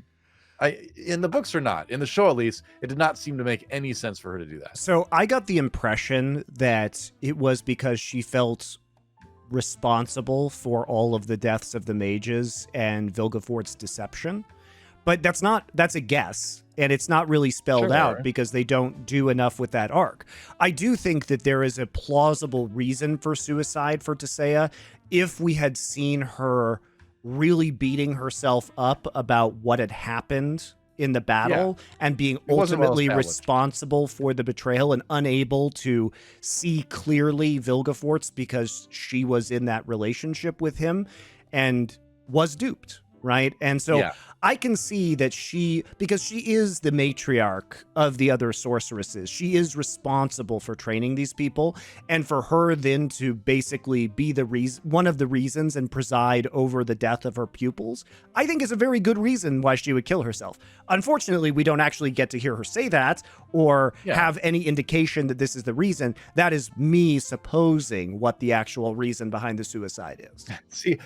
in the books or not, in the show at least, it did not seem to make any sense for her to do that. So I got the impression that it was because she felt responsible for all of the deaths of the mages and Vilgefortz's deception. But that's a guess, and it's not really spelled out because they don't do enough with that arc. I do think that there is a plausible reason for suicide for Tesea if we had seen her really beating herself up about what had happened in the battle and being ultimately responsible for the betrayal and unable to see clearly Vilgefortz because she was in that relationship with him and was duped, right? And so I can see that because she is the matriarch of the other sorceresses, she is responsible for training these people, and for her then to basically be one of the reasons and preside over the death of her pupils, I think is a very good reason why she would kill herself. Unfortunately, we don't actually get to hear her say that or have any indication that this is the reason. That is me supposing what the actual reason behind the suicide is. See,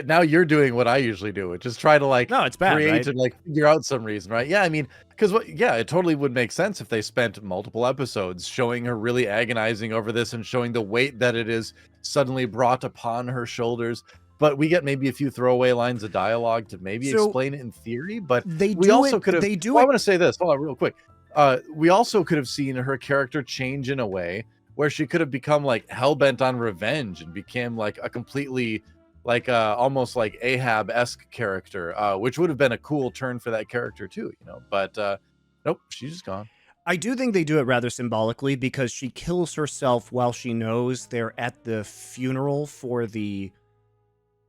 now you're doing what I usually do, which is try to like No, it's bad, right? and like figure out some reason, right? Yeah, I mean, because it totally would make sense if they spent multiple episodes showing her really agonizing over this and showing the weight that it is suddenly brought upon her shoulders. But we get maybe a few throwaway lines of dialogue to maybe explain it in theory. But we also could have. I want to say this. Hold on, real quick. We also could have seen her character change in a way where she could have become like hell-bent on revenge and became like a completely like almost like Ahab-esque character, which would have been a cool turn for that character too, you know. But nope, she's just gone. I do think they do it rather symbolically because she kills herself while she knows they're at the funeral for the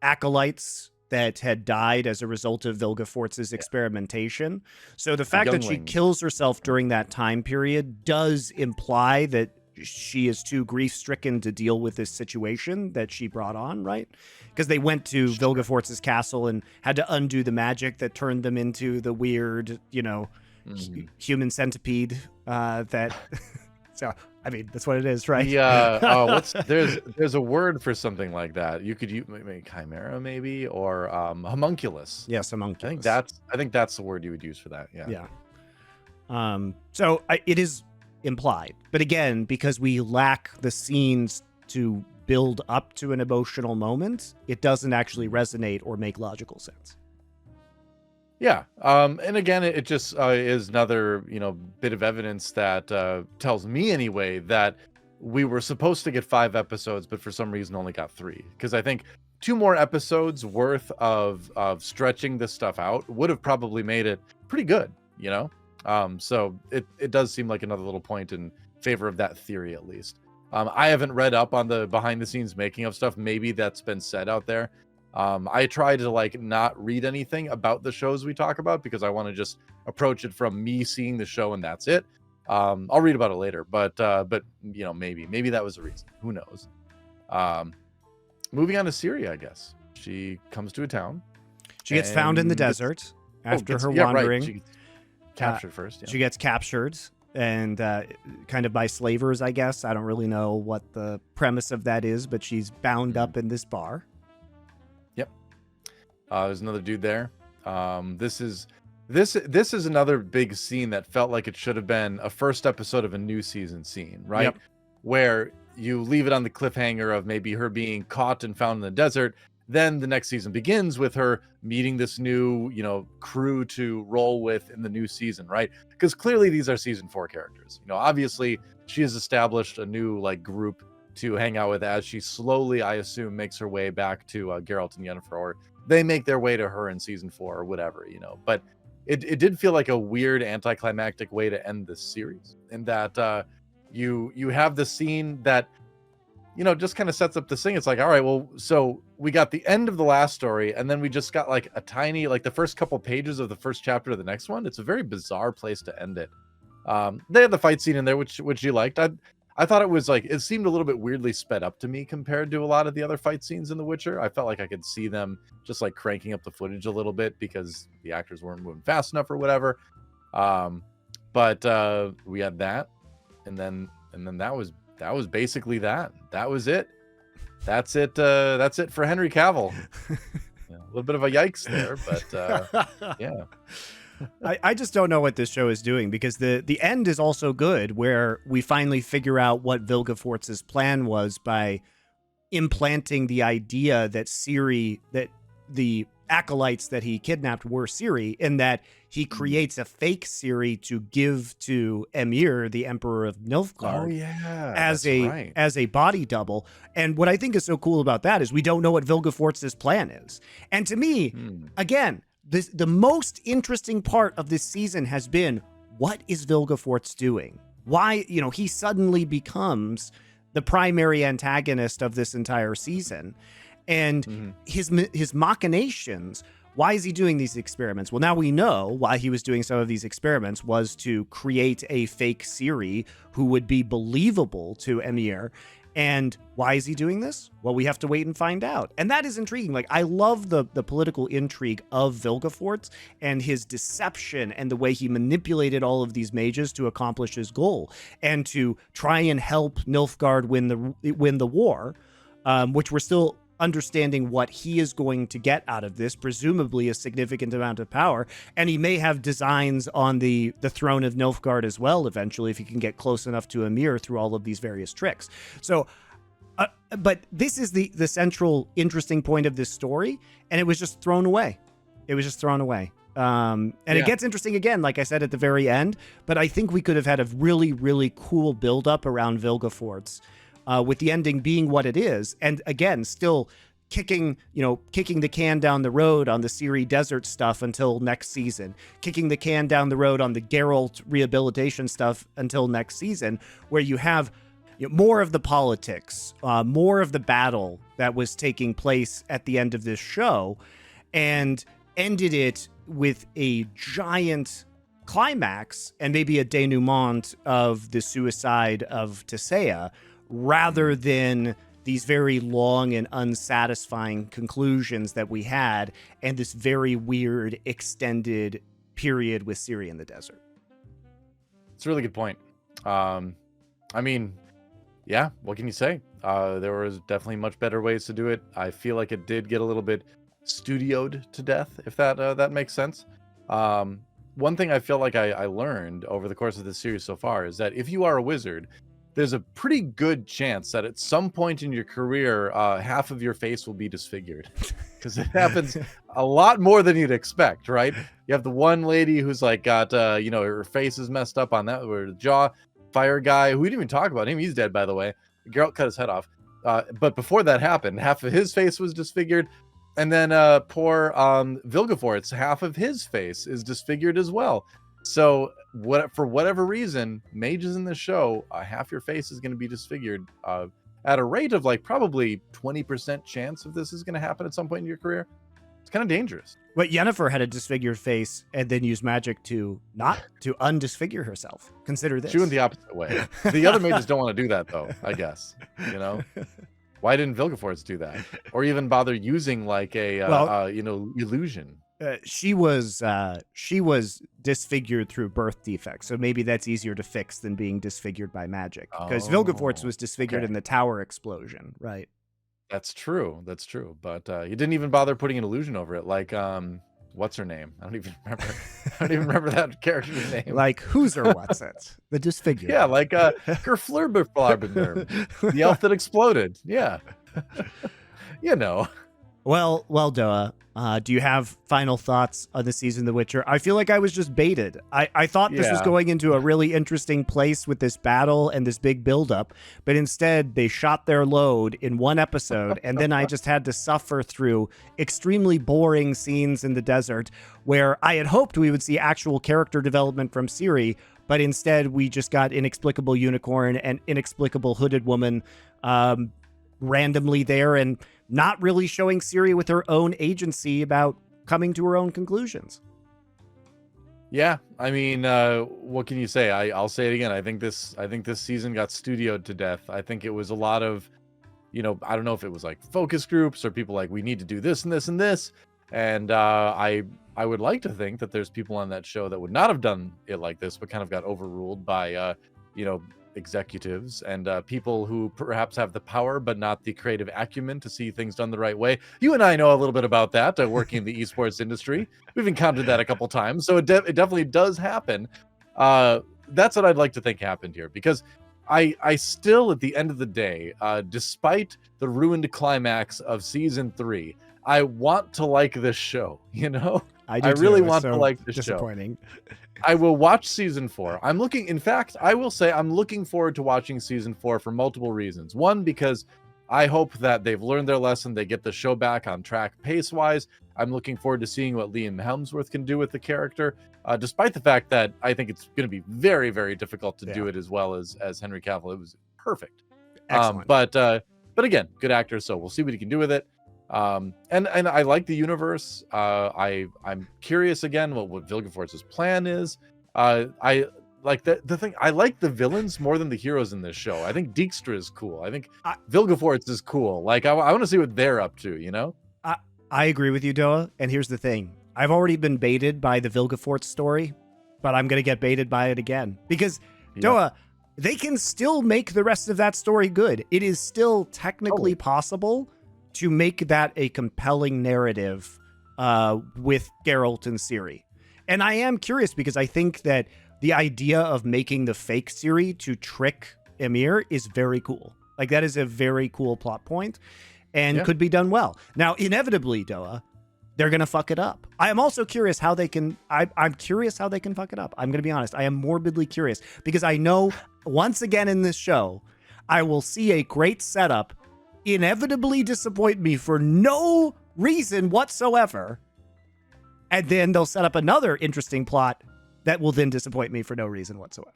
acolytes that had died as a result of Vilgefortz's experimentation. So the fact that she kills herself during that time period does imply that she is too grief-stricken to deal with this situation that she brought on, right? Because they went to Vilgefortz's castle and had to undo the magic that turned them into the weird, human centipede that... So, I mean, that's what it is, right? Yeah. There's a word for something like that. You could use maybe chimera, maybe, or homunculus. Yes, homunculus. I think that's the word you would use for that. Yeah. Yeah. So it is implied, but again, because we lack the scenes to build up to an emotional moment, it doesn't actually resonate or make logical sense. Yeah. And again, it just is another, bit of evidence that tells me anyway that we were supposed to get 5 episodes, but for some reason only got 3. Because I think 2 more episodes worth of stretching this stuff out would have probably made it pretty good, So it does seem like another little point in favor of that theory, at least. I haven't read up on the behind the scenes making of stuff. Maybe that's been said out there. I try to not read anything about the shows we talk about because I want to just approach it from me seeing the show and that's it. I'll read about it later, but maybe that was the reason. Who knows? Moving on to Ciri, I guess. She comes to a town. She gets found in the desert after her wandering. Right. She gets captured first. Yeah. She gets captured and kind of by slavers, I guess. I don't really know what the premise of that is, but she's bound up in this bar. Yep. There's another dude there. This is another big scene that felt like it should have been a first episode of a new season scene, right? Yep. Where you leave it on the cliffhanger of maybe her being caught and found in the desert. Then the next season begins with her meeting this new, crew to roll with in the new season, right? Because clearly these are season 4 characters. Obviously she has established a new group to hang out with as she slowly, I assume, makes her way back to Geralt and Yennefer, or they make their way to her in season 4 or whatever, But it did feel like a weird anticlimactic way to end this series, in that you have the scene that just kind of sets up this thing. It's like, all right, well, so we got the end of the last story, and then we just got a tiny, the first couple pages of the first chapter of the next one. It's a very bizarre place to end it. They had the fight scene in there, which you liked. I thought it was it seemed a little bit weirdly sped up to me compared to a lot of the other fight scenes in The Witcher. I felt like I could see them just cranking up the footage a little bit because the actors weren't moving fast enough or whatever. But we had that, and then that was basically that. That was it. That's it. That's it for Henry Cavill. Yeah, a little bit of a yikes there, but yeah. I just don't know what this show is doing, because the end is also good, where we finally figure out what Vilgefortz's plan was by implanting the idea that Ciri, that the acolytes that he kidnapped were Ciri, and that he creates a fake Ciri to give to Emir, the Emperor of Nilfgaard, as a body double. And what I think is so cool about that is we don't know what Vilgefortz's plan is. And to me, again, the most interesting part of this season has been, what is Vilgefortz doing? Why, he suddenly becomes the primary antagonist of this entire season. And his machinations why is he doing these experiments? Well, now we know why he was doing some of these experiments was to create a fake Ciri who would be believable to Emir. And why is he doing this? Well, we have to wait and find out. And that is intriguing. Like, I love the political intrigue of Vilgefortz and his deception and the way he manipulated all of these mages to accomplish his goal and to try and help Nilfgaard win the war, which we're still understanding what he is going to get out of this, presumably a significant amount of power. And he may have designs on the throne of Nilfgaard as well, eventually, if he can get close enough to Emir through all of these various tricks. So, but this is the central interesting point of this story, and it was just thrown away. It was just thrown away. It gets interesting again, like I said, at the very end, but I think we could have had a really, really cool build-up around Vilgefortz, with the ending being what it is, and again, still kicking the can down the road on the Ciri desert stuff until next season, kicking the can down the road on the Geralt rehabilitation stuff until next season, where you have more of the politics, more of the battle that was taking place at the end of this show, and ended it with a giant climax and maybe a denouement of the suicide of Tissaia, rather than these very long and unsatisfying conclusions that we had and this very weird extended period with Ciri in the desert. It's a really good point. I mean, yeah, what can you say? There was definitely much better ways to do it. I feel like it did get a little bit studioed to death, if that makes sense. One thing I feel like I learned over the course of this series so far is that if you are a wizard, there's a pretty good chance that at some point in your career, half of your face will be disfigured, because it happens a lot more than you'd expect, right? You have the one lady who's like got, her face is messed up on that, or the jaw. Fire guy, who we didn't even talk about him, he's dead, by the way. Geralt cut his head off. But before that happened, half of his face was disfigured. And then poor Vilgefortz, half of his face is disfigured as well. So for whatever reason, mages in the show, half your face is going to be disfigured at a rate of like probably 20% chance of this is going to happen at some point in your career. It's kind of dangerous. But Yennefer had a disfigured face and then used magic to undisfigure herself. Consider this. She went the opposite way. The other mages don't want to do that, though, I guess. Why didn't Vilgefortz do that? Or even bother using like a illusion? She was disfigured through birth defects, so maybe that's easier to fix than being disfigured by magic. Because Vilgefortz was disfigured in the tower explosion, right? That's true. But he didn't even bother putting an illusion over it. Like, what's her name? I don't even remember that character's name. Like, who's or what's it? The disfigured. Yeah, like Gerflurberflarbener, the elf that exploded. Yeah. Well, Doa, do you have final thoughts on the season of The Witcher? I feel like I was just baited. I thought this was going into a really interesting place with this battle and this big buildup, but instead they shot their load in one episode, and then I just had to suffer through extremely boring scenes in the desert where I had hoped we would see actual character development from Ciri, but instead we just got inexplicable unicorn and inexplicable hooded woman randomly there, and not really showing Ciri with her own agency about coming to her own conclusions. Yeah, I mean, what can you say? I'll say it again. I think this season got studioed to death. I think it was a lot of, I don't know if it was like focus groups or people like, we need to do this and this and this. And I would like to think that there's people on that show that would not have done it like this, but kind of got overruled by, executives and people who perhaps have the power but not the creative acumen to see things done the right way. You and I know a little bit about that, working in the esports industry. We've encountered that a couple times, so it definitely does happen. That's what I'd like to think happened here, because I still, at the end of the day, despite the ruined climax of season 3, I want to like this show. I really want to like this disappointing show. I will watch season 4. I will say I'm looking forward to watching season 4 for multiple reasons. One, because I hope that they've learned their lesson. They get the show back on track pace-wise. I'm looking forward to seeing what Liam Hemsworth can do with the character, despite the fact that I think it's going to be very, very difficult to do it as well as Henry Cavill. It was perfect. Excellent. But again, good actor, so we'll see what he can do with it. And I like the universe. I'm curious again what Vilgefortz's plan is. I like the thing. I like the villains more than the heroes in this show. I think Dijkstra is cool. I think Vilgefortz is cool. Like I want to see what they're up to. You know. I agree with you, Doa. And here's the thing: I've already been baited by the Vilgefortz story, but I'm gonna get baited by it again because Doa. They can still make the rest of that story good. It is still technically possible to make that a compelling narrative with Geralt and Ciri. And I am curious because I think that the idea of making the fake Ciri to trick Emir is very cool. Like that is a very cool plot point and could be done well. Now, inevitably, Doa, they're going to fuck it up. I am also curious how they can, I'm curious how they can fuck it up. I'm going to be honest. I am morbidly curious because I know once again in this show, I will see a great setup inevitably disappoint me for no reason whatsoever. And then they'll set up another interesting plot that will then disappoint me for no reason whatsoever.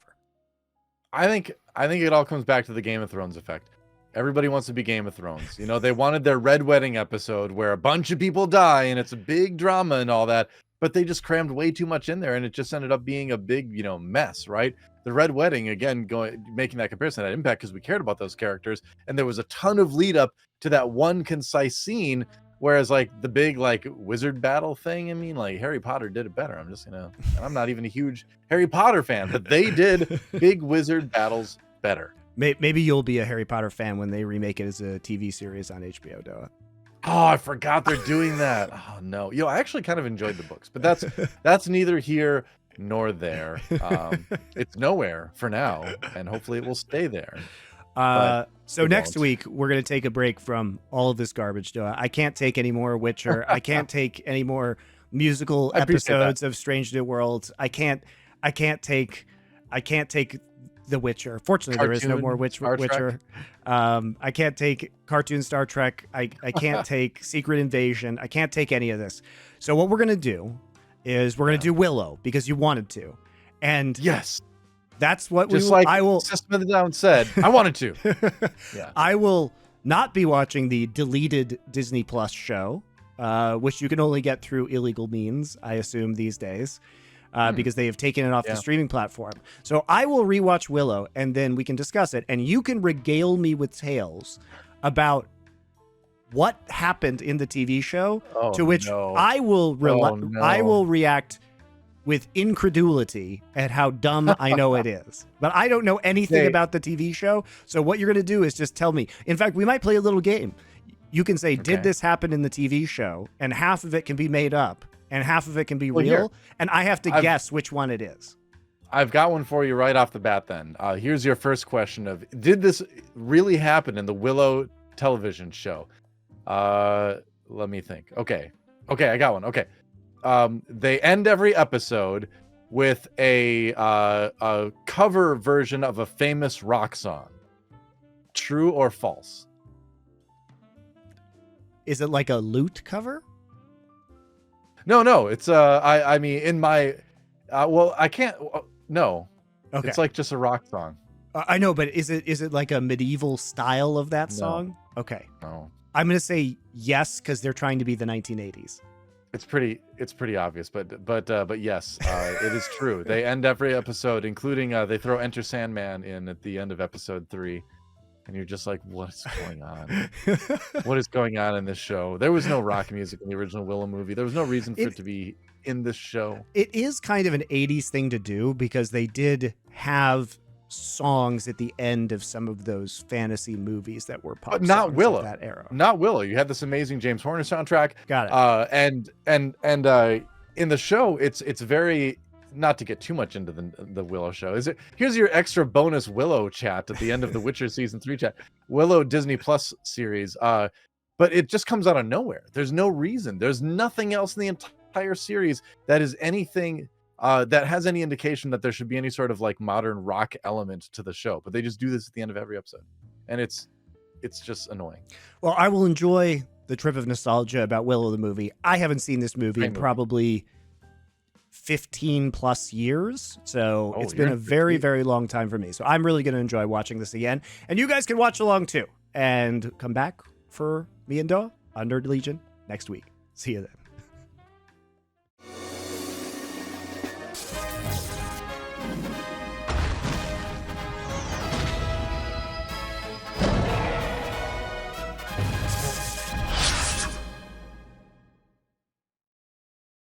I think it all comes back to the Game of Thrones effect. Everybody wants to be Game of Thrones. You know, they wanted their Red Wedding episode where a bunch of people die and it's a big drama and all that, but they just crammed way too much in there and it just ended up being a big, you know, mess, right? The Red Wedding, again, making that comparison had impact because we cared about those characters and there was a ton of lead up to that one concise scene, whereas like the big like wizard battle thing, I mean, like Harry Potter did it better. I'm just, you know, and I'm not even a huge Harry Potter fan, but they did big wizard battles better. Maybe you'll be a Harry Potter fan when they remake it as a TV series on HBO, Doa. Oh, I forgot they're doing that. Oh no. I actually kind of enjoyed the books, but that's neither here nor there. It's nowhere for now, and hopefully it will stay there. So next week we're going to take a break from all of this garbage, Doa. I can't take any more Witcher. I can't take any more musical episodes of Strange New Worlds. I can't take The Witcher. Fortunately, there is no more Witcher. I can't take cartoon Star Trek. I can't take Secret Invasion. I can't take any of this. So what we're going to do is we're going to do Willow because you wanted to. And yes, that's what I will. System of the Down said, I wanted to. Yeah. I will not be watching the deleted Disney Plus show, which you can only get through illegal means, I assume, these days. Because they have taken it off the streaming platform. So I will rewatch Willow and then we can discuss it and you can regale me with tales about what happened in the TV show, to which I will react with incredulity at how dumb I know it is. But I don't know anything about the TV show. So what you're going to do is just tell me. In fact, we might play a little game. You can say, did this happen in the TV show? And half of it can be made up. And half of it can be real, and I have to guess which one it is. I've got one for you right off the bat then. Here's your first question of, did this really happen in the Willow television show? Let me think. Okay, I got one. Okay. They end every episode with a cover version of a famous rock song. True or false? Is it like a lute cover? No, it's I mean in my I can't no. Okay. It's like just a rock song. I know, but is it like a medieval style of that song? Okay. No. I'm going to say yes cuz they're trying to be the 1980s. It's pretty obvious, but yes, it is true. They end every episode including they throw Enter Sandman in at the end of episode 3. And you're just like, what's going on? What is going on in this show? There was no rock music in the original Willow movie. There was no reason for it to be in this show. It is kind of an 80s thing to do because they did have songs at the end of some of those fantasy movies that were pop. But not Willow. That era. Not Willow. You had this amazing James Horner soundtrack. Got it. And in the show, it's very. Not to get too much into the Willow show. Here's your extra bonus Willow chat at the end of the Witcher season 3 chat. Willow Disney Plus series. But it just comes out of nowhere. There's no reason. There's nothing else in the entire series that is anything that has any indication that there should be any sort of like modern rock element to the show. But they just do this at the end of every episode. And it's just annoying. Well, I will enjoy the trip of nostalgia about Willow the movie. I haven't seen this movie in probably 15 plus years, so it's been a very, very long time for me. So I'm really going to enjoy watching this again, and you guys can watch along too and come back for me and Doa Under Legion next week. See you then.